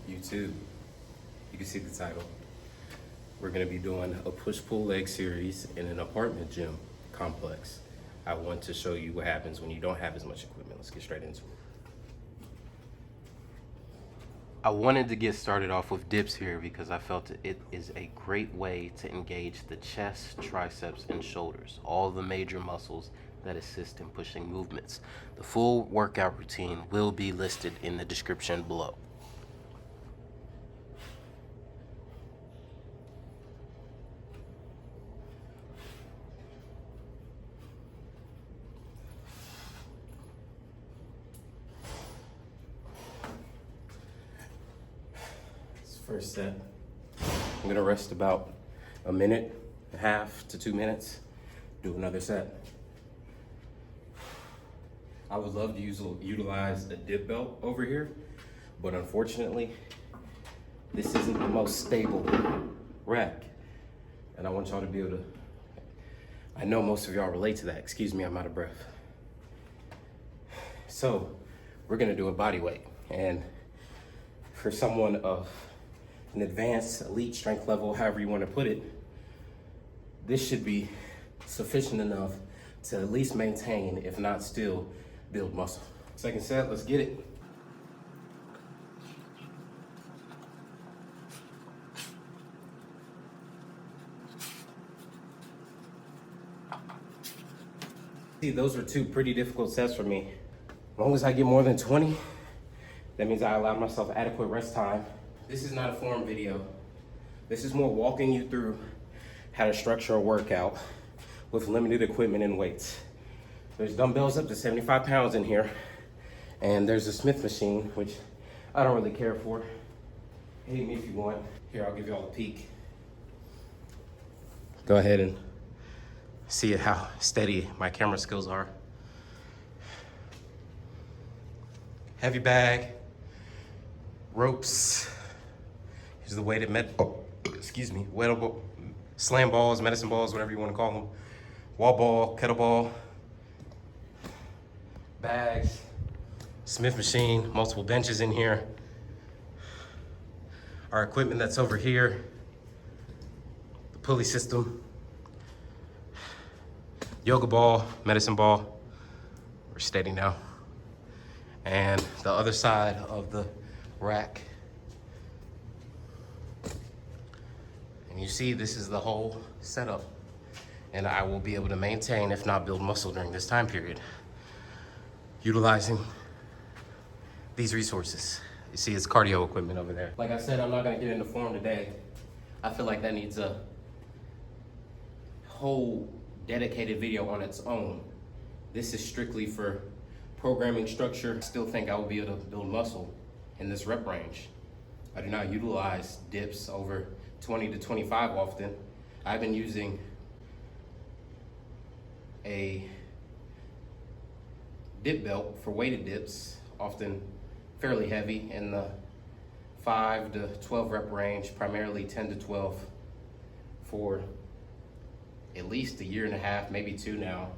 YouTube. You can see the title. We're gonna be doing a push-pull leg series in an apartment gym complex. I want to show you what happens when you don't have as much equipment. Let's get straight into it. I wanted to get started off with dips here because I felt it is a great way to engage the chest, triceps, and shoulders, all the major muscles that assist in pushing movements. The full workout routine will be listed in the description below. First set, I'm gonna rest about a minute and a half to 2 minutes, do another set. I would love to utilize a dip belt over here, but unfortunately, this isn't the most stable rack. And I want y'all to be able to, I know most of y'all relate to that. Excuse me, I'm out of breath. So we're gonna do a body weight. And for someone of an advanced elite strength level, however you want to put it, this should be sufficient enough to at least maintain, if not still, build muscle. Second set, let's get it. See, those were two pretty difficult sets for me. As long as I get more than 20, that means I allowed myself adequate rest time. This is not a form video. This is more walking you through how to structure a workout with limited equipment and weights. There's dumbbells up to 75 pounds in here, and there's a Smith machine, which I don't really care for. Hate me if you want. Here, I'll give you all a peek. Go ahead and see how steady my camera skills are. Heavy bag, ropes. Here's the weighted wettable slam balls, medicine balls, whatever you want to call them. Wall ball, kettlebell, bags, Smith machine, multiple benches in here. Our equipment that's over here, the pulley system, yoga ball, medicine ball. We're steady now. And the other side of the rack. And you see, this is the whole setup. And I will be able to maintain, if not build muscle during this time period, utilizing these resources. You see, it's cardio equipment over there. Like I said, I'm not gonna get into form today. I feel like that needs a whole dedicated video on its own. This is strictly for programming structure. I still think I will be able to build muscle in this rep range. I do not utilize dips over 20 to 25 often. I've been using a dip belt for weighted dips, often fairly heavy in the 5 to 12 rep range, primarily 10 to 12 for at least a year and a half, maybe 2 now.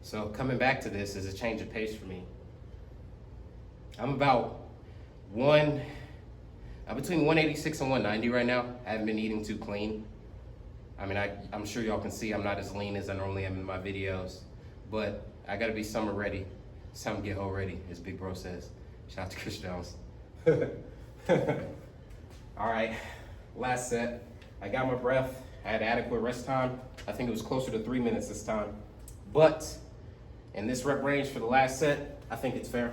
So coming back to this is a change of pace for me. I'm between 186 and 190 right now. I haven't been eating too clean. I mean, I'm sure y'all can see I'm not as lean as I normally am in my videos, but I gotta be summer ready. It's time to get hoe ready, as Big Bro says. Shout out to Chris Jones. All right, last set. I got my breath. I had adequate rest time. I think it was closer to 3 minutes this time. But in this rep range for the last set, I think it's fair.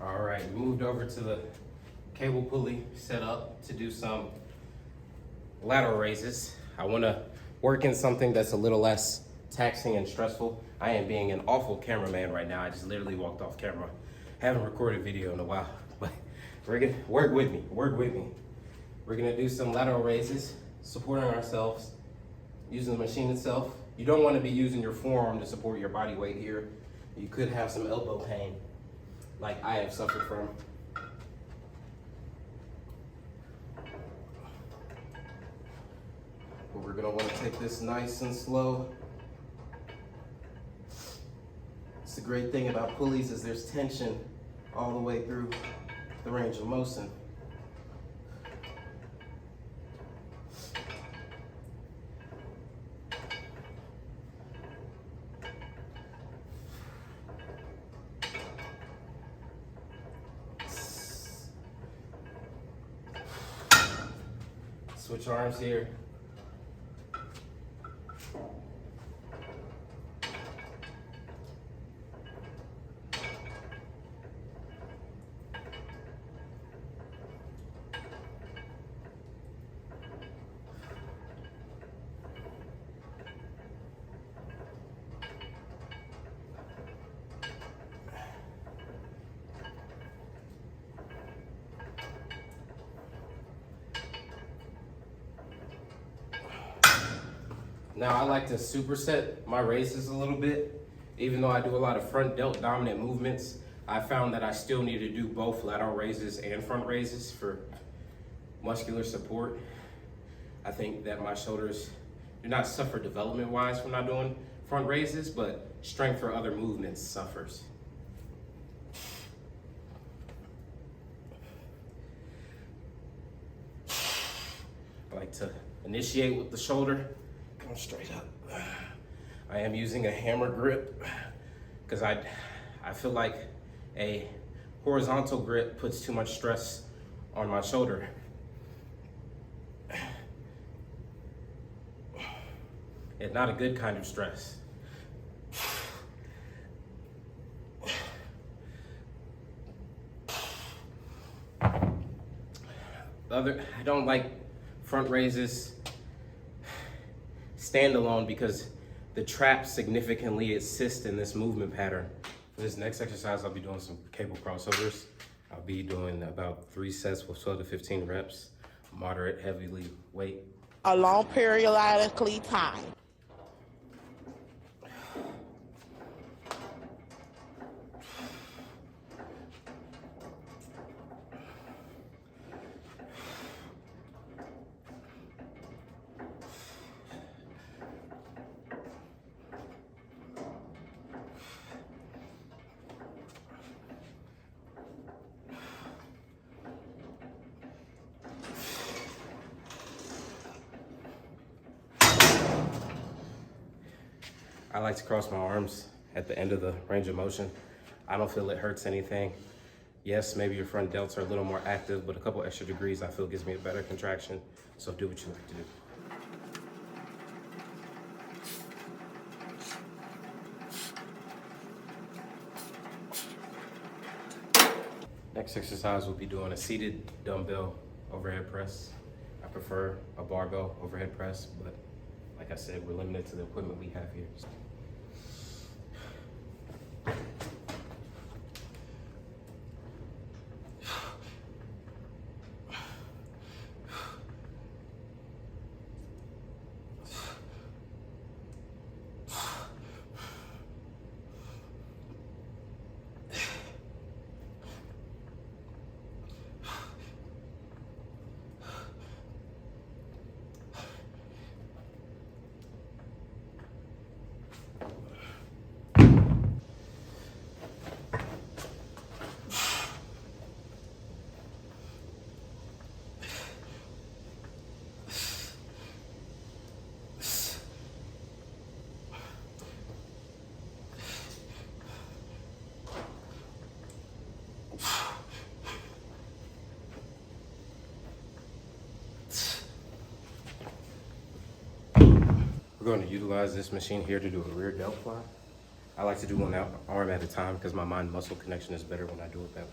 All right, we moved over to the cable pulley set up to do some lateral raises. I want to work in something that's a little less taxing and stressful. I am being an awful cameraman right now. I just literally walked off camera. Haven't recorded video in a while, but we're gonna work with me. We're gonna do some lateral raises, supporting ourselves, using the machine itself, You don't want to be using your forearm to support your body weight here. You could have some elbow pain, like I have suffered from. But we're gonna want to take this nice and slow. It's the great thing about pulleys is there's tension all the way through the range of motion. Switch arms here. Now I like to superset my raises a little bit. Even though I do a lot of front delt dominant movements, I found that I still need to do both lateral raises and front raises for muscular support. I think that my shoulders do not suffer development-wise from not doing front raises, but strength for other movements suffers. I like to initiate with the shoulder. Come straight up. I am using a hammer grip because I feel like a horizontal grip puts too much stress on my shoulder. It's not a good kind of stress. I don't like front raises standalone because the traps significantly assist in this movement pattern. For this next exercise, I'll be doing some cable crossovers. I'll be doing about 3 sets with 12 to 15 reps, moderate, heavily weight. Along periodically time. I like to cross my arms at the end of the range of motion. I don't feel it hurts anything. Yes, maybe your front delts are a little more active, but a couple extra degrees I feel gives me a better contraction. So do what you like to do. Next exercise, we'll be doing a seated dumbbell overhead press. I prefer a barbell overhead press, but like I said, we're limited to the equipment we have here. We're going to utilize this machine here to do a rear delt fly. I like to do one arm at a time because my mind-muscle connection is better when I do it that way.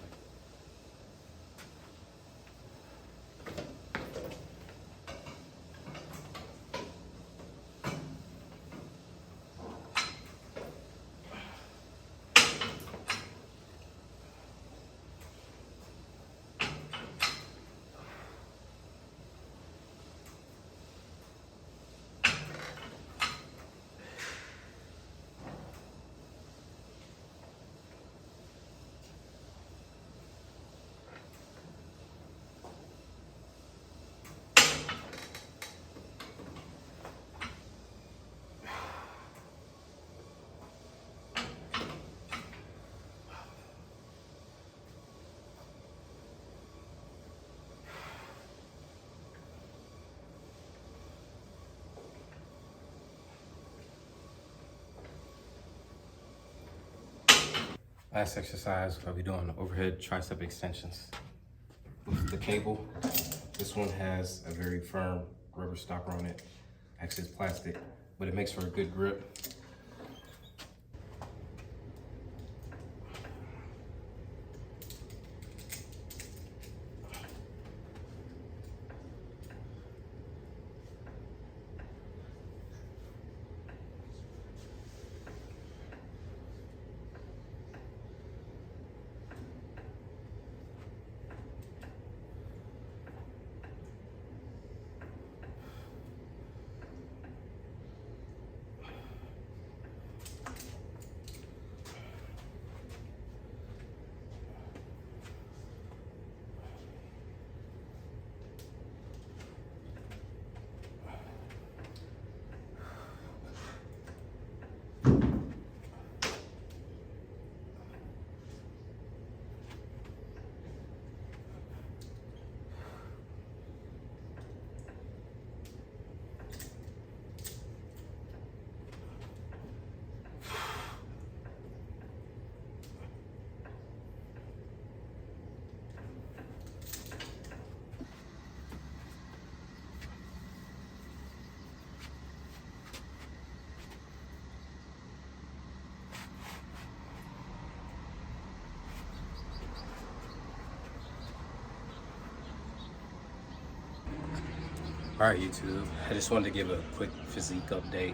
Last exercise, I'll be doing overhead tricep extensions. With the cable, this one has a very firm rubber stopper on it. Actually, it's plastic, but it makes for a good grip. All right, YouTube, I just wanted to give a quick physique update.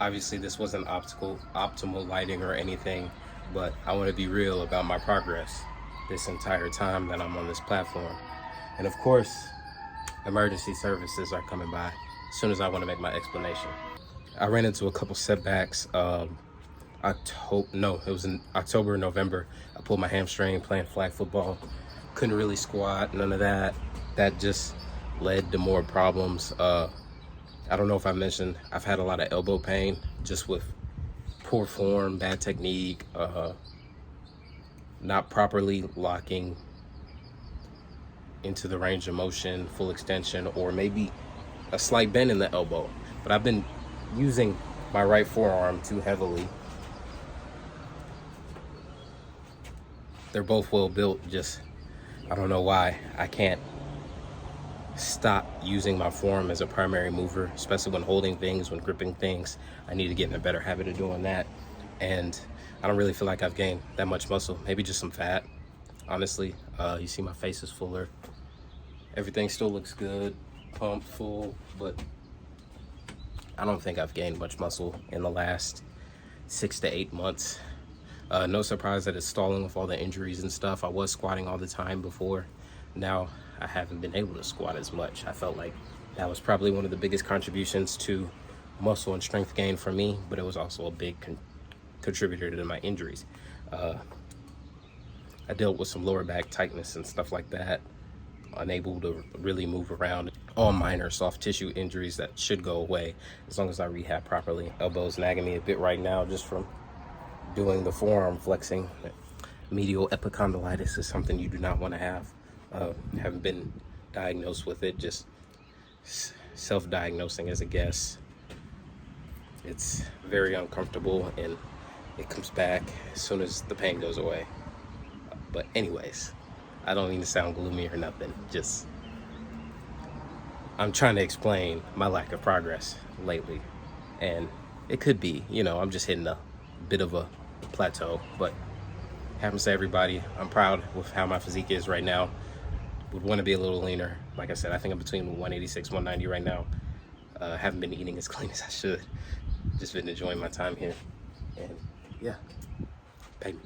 Obviously, this wasn't optimal lighting or anything, but I want to be real about my progress this entire time that I'm on this platform. And of course, emergency services are coming by as soon as I want to make my explanation. I ran into a couple setbacks. It was in October, November. I pulled my hamstring playing flag football. Couldn't really squat, none of that. That just led to more problems. I don't know if I mentioned, I've had a lot of elbow pain just with poor form, bad technique, not properly locking into the range of motion, full extension, or maybe a slight bend in the elbow. But I've been using my right forearm too heavily. They're both well built, just I don't know why I can't stop using my forearm as a primary mover, especially when holding things, when gripping things. I need to get in a better habit of doing that. And I don't really feel like I've gained that much muscle, maybe just some fat, honestly. You see my face is fuller. Everything still looks good, pumped, full, but I don't think I've gained much muscle in the last 6 to 8 months. No surprise that it's stalling with all the injuries and stuff. I was squatting all the time before. Now I haven't been able to squat as much. I felt like that was probably one of the biggest contributions to muscle and strength gain for me, but it was also a big contributor to my injuries. I dealt with some lower back tightness and stuff like that, unable to really move around. All minor soft tissue injuries that should go away as long as I rehab properly. Elbow's nagging me a bit right now just from doing the forearm flexing. Medial epicondylitis is something you do not want to have. Haven't been diagnosed with it, just self-diagnosing as a guess. It's very uncomfortable and it comes back as soon as the pain goes away. But anyways, I don't mean to sound gloomy or nothing, just I'm trying to explain my lack of progress lately. And it could be, I'm just hitting a bit of a plateau, but happens to everybody. I'm proud with how my physique is right now. Would want to be a little leaner. Like I said, I think I'm between 186, 190 right now. Haven't been eating as clean as I should. Just been enjoying my time here. And yeah, pay me.